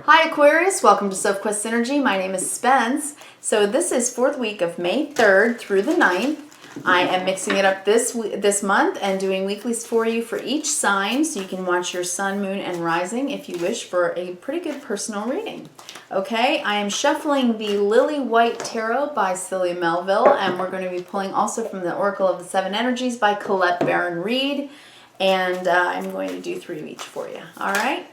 Hi Aquarius, welcome to Sophquest Energy. My name is Spence. So this is for the week of May 3rd through the 9th. I am mixing it up this month and doing weeklies for you for each sign, so you can watch your sun, moon, and rising if you wish for a pretty good personal reading. Okay, I am shuffling the Lily White Tarot by Celia Melville, and we're going to be pulling also from the Oracle of the Seven Energies by Colette Baron Reed, and I'm going to do 3 of each for you. All right.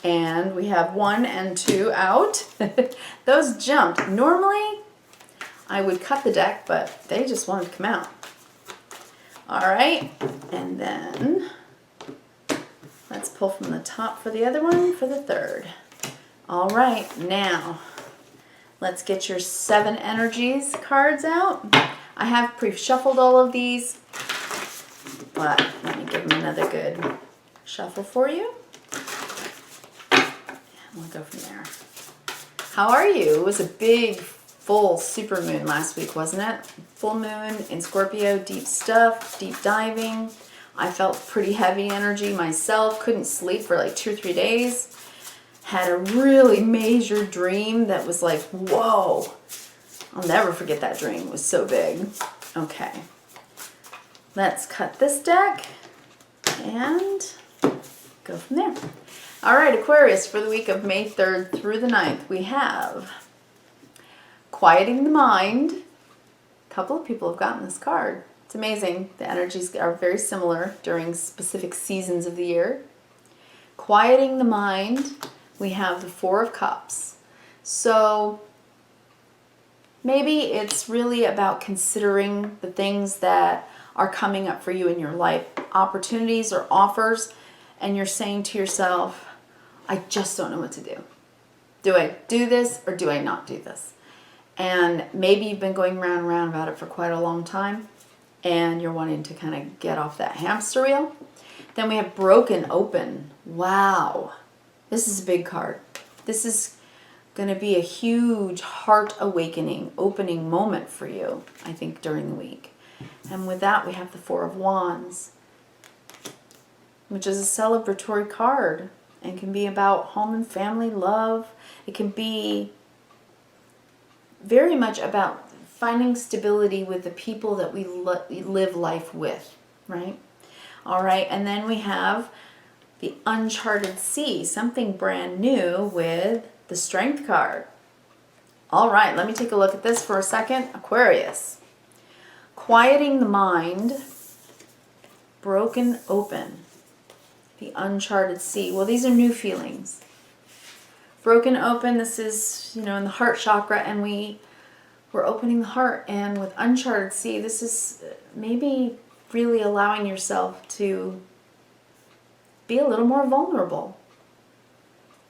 And we have 1 and 2 out. Those jumped. Normally, I would cut the deck, but they just wanted to come out. All right, and then let's pull from the top for the other one for the third. All right, now let's get your 7 energies cards out. I have pre-shuffled all of these, but let me give them another good shuffle for you. We'll go from there. How are you? It was a big, full super moon last week, wasn't it? Full moon in Scorpio, deep stuff, deep diving. I felt pretty heavy energy myself. Couldn't sleep for like 2 or 3 days. Had a really major dream that was like, whoa. I'll never forget that dream. It was so big. Okay. Let's cut this deck and go from there. All right, Aquarius, for the week of May 3rd through the 9th, we have Quieting the Mind. A couple of people have gotten this card. It's amazing. The energies are very similar during specific seasons of the year. Quieting the Mind, we have the 4 of Cups. So maybe it's really about considering the things that are coming up for you in your life, opportunities or offers, and you're saying to yourself, I just don't know what to do. Do I do this or do I not do this? And maybe you've been going round and round about it for quite a long time and you're wanting to kind of get off that hamster wheel. Then we have Broken Open. Wow. This is a big card. This is going to be a huge heart awakening, opening moment for you, I think, during the week. And with that, we have the 4 of Wands, which is a celebratory card and can be about home and family love. It can be very much about finding stability with the people that we live life with, right? All right, and then we have the Uncharted Sea, something brand new with the Strength card. All right, let me take a look at this for a second. Aquarius. Quieting the Mind, Broken Open. The Uncharted Sea. Well, these are new feelings. Broken Open, this is, in the heart chakra, and we're opening the heart. And with Uncharted Sea, this is maybe really allowing yourself to be a little more vulnerable.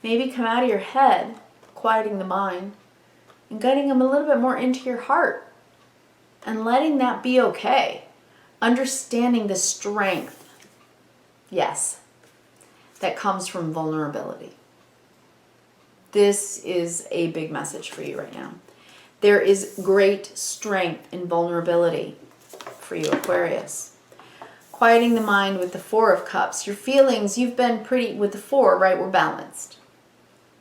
Maybe come out of your head, quieting the mind, and getting them a little bit more into your heart. And letting that be okay. Understanding the strength. Yes. That comes from vulnerability. This is a big message for you right now. There is great strength in vulnerability for you, Aquarius. Quieting the mind with the 4 of Cups. Your feelings, you've been pretty, with the 4, right, we're balanced.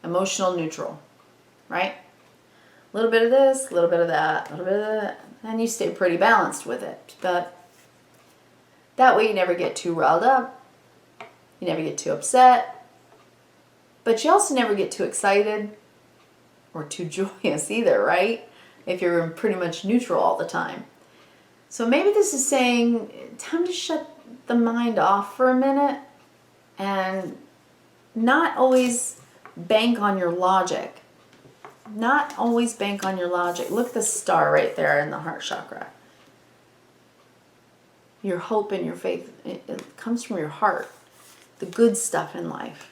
Emotional neutral, right? A little bit of this, a little bit of that, a little bit of that, and you stay pretty balanced with it. But that way you never get too riled up. You never get too upset, but you also never get too excited or too joyous either, right? If you're pretty much neutral all the time. So maybe this is saying, time to shut the mind off for a minute and not always bank on your logic. Not always bank on your logic. Look at the star right there in the heart chakra. Your hope and your faith, it comes from your heart. The good stuff in life.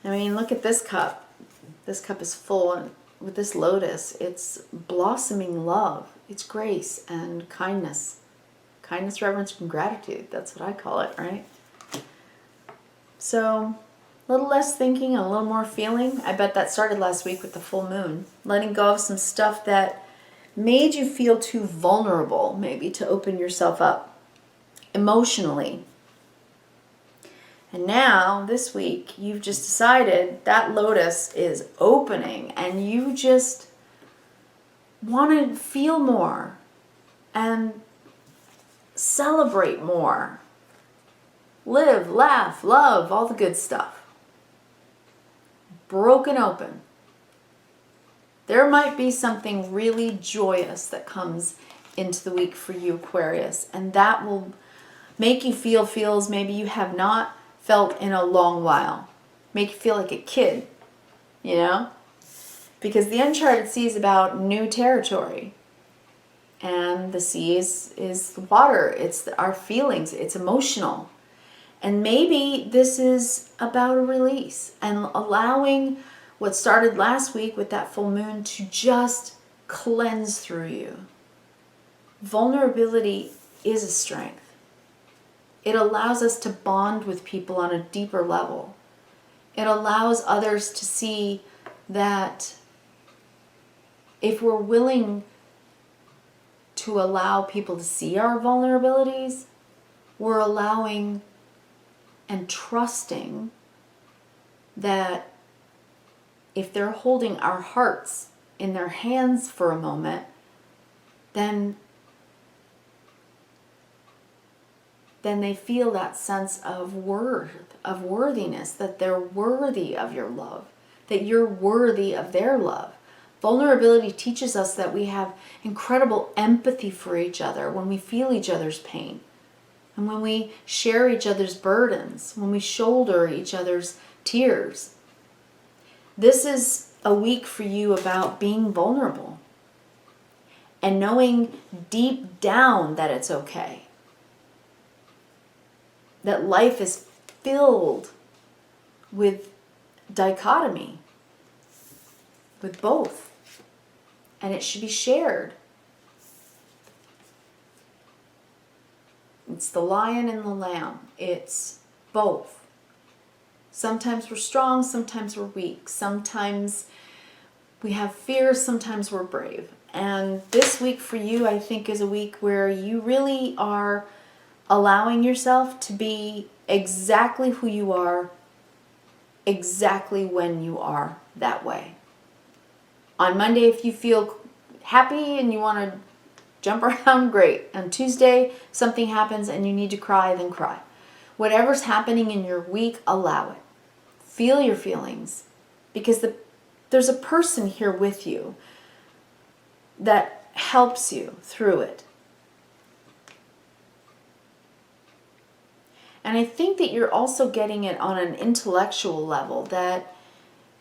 I mean, look at this cup. This cup is full, and with this lotus, it's blossoming love. It's grace and kindness. Kindness, reverence, and gratitude. That's what I call it, right? So, a little less thinking and a little more feeling. I bet that started last week with the full moon. Letting go of some stuff that made you feel too vulnerable, maybe, to open yourself up emotionally. And now, this week, you've just decided that lotus is opening and you just want to feel more and celebrate more. Live, laugh, love, all the good stuff. Broken open. There might be something really joyous that comes into the week for you, Aquarius, and that will make you feel feels maybe you have not felt in a long while. Make you feel like a kid, you know? Because the uncharted sea is about new territory. And the sea is the water. It's our feelings. It's emotional. And maybe this is about a release and allowing what started last week with that full moon to just cleanse through you. Vulnerability is a strength. It allows us to bond with people on a deeper level. It allows others to see that if we're willing to allow people to see our vulnerabilities, we're allowing and trusting that if they're holding our hearts in their hands for a moment, then they feel that sense of worth, of worthiness, that they're worthy of your love, that you're worthy of their love. Vulnerability teaches us that we have incredible empathy for each other when we feel each other's pain, and when we share each other's burdens, when we shoulder each other's tears. This is a week for you about being vulnerable and knowing deep down that it's okay. That life is filled with dichotomy, with both, and it should be shared. It's the lion and the lamb. It's both. Sometimes we're strong, sometimes we're weak. Sometimes we have fear, sometimes we're brave. And this week for you, I think, is a week where you really are allowing yourself to be exactly who you are, exactly when you are that way. On Monday, if you feel happy and you want to jump around, great. On Tuesday, something happens and you need to cry, then cry. Whatever's happening in your week, allow it. Feel your feelings, because there's a person here with you that helps you through it. And I think that you're also getting it on an intellectual level, that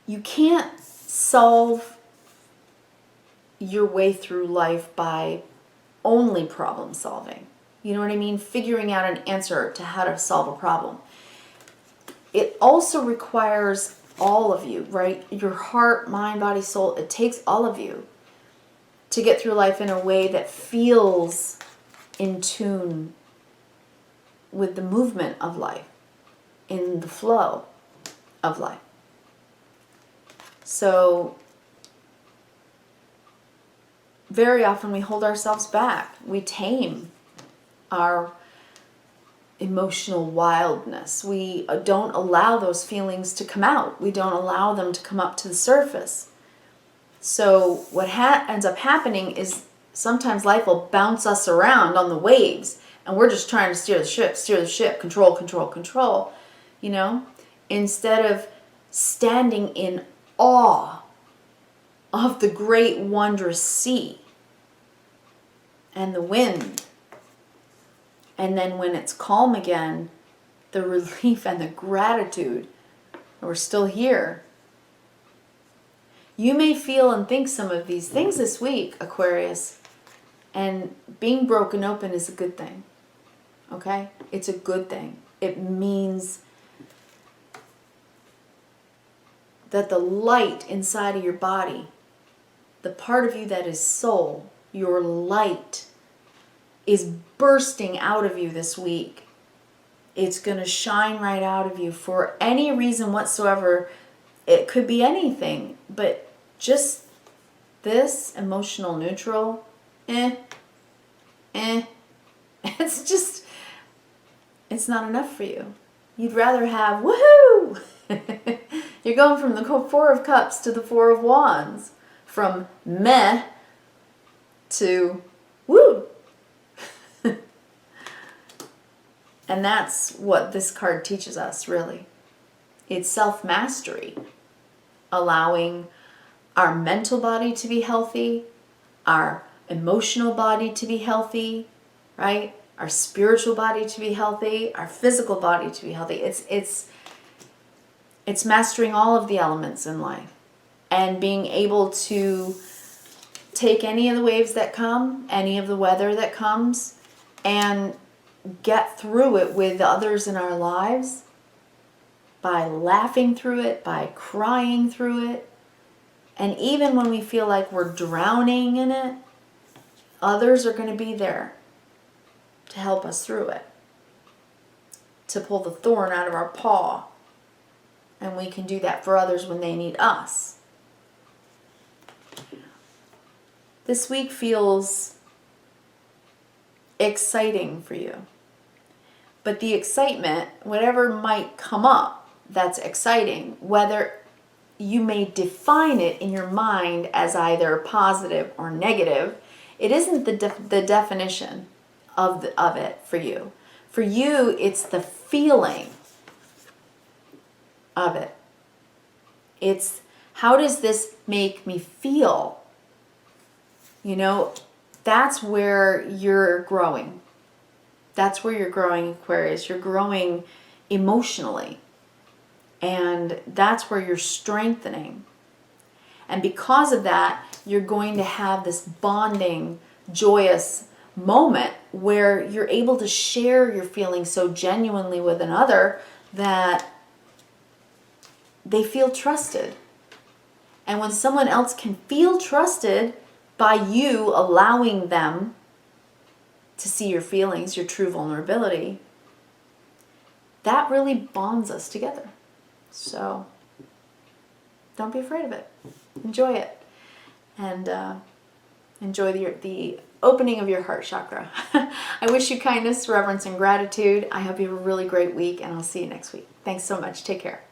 you can't solve your way through life by only problem solving. You know what I mean? Figuring out an answer to how to solve a problem. It also requires all of you, right? Your heart, mind, body, soul. It takes all of you to get through life in a way that feels in tune with the movement of life, in the flow of life. So very often we hold ourselves back. We tame our emotional wildness. We don't allow those feelings to come out. We don't allow them to come up to the surface. So what ends up happening is sometimes life will bounce us around on the waves, and we're just trying to steer the ship, control, control, control, you know, instead of standing in awe of the great wondrous sea and the wind. And then when it's calm again, the relief and the gratitude that we're still here. You may feel and think some of these things this week, Aquarius, and being broken open is a good thing. Okay? It's a good thing. It means that the light inside of your body, the part of you that is soul, your light, is bursting out of you this week. It's going to shine right out of you for any reason whatsoever. It could be anything, but just this emotional neutral, it's just, it's not enough for you. You'd rather have, woohoo! You're going from the Four of Cups to the Four of Wands. From meh to woo. And that's what this card teaches us, really. It's self-mastery. Allowing our mental body to be healthy, our emotional body to be healthy, right? Our spiritual body to be healthy, our physical body to be healthy. It's mastering all of the elements in life and being able to take any of the waves that come, any of the weather that comes, and get through it with others in our lives by laughing through it, by crying through it. And even when we feel like we're drowning in it, others are going to be there to help us through it, to pull the thorn out of our paw. And we can do that for others when they need us. This week feels exciting for you. But the excitement, whatever might come up that's exciting, whether you may define it in your mind as either positive or negative, it isn't the definition of it for you. For you, it's the feeling of it. It's, how does this make me feel? You know, that's where you're growing. That's where you're growing, Aquarius. You're growing emotionally. And that's where you're strengthening. And because of that, you're going to have this bonding, joyous moment where you're able to share your feelings so genuinely with another that they feel trusted. And when someone else can feel trusted by you allowing them to see your feelings, your true vulnerability, that really bonds us together. So don't be afraid of it. Enjoy it. And enjoy the opening of your heart chakra. I wish you kindness, reverence, and gratitude. I hope you have a really great week, and I'll see you next week. Thanks so much. Take care.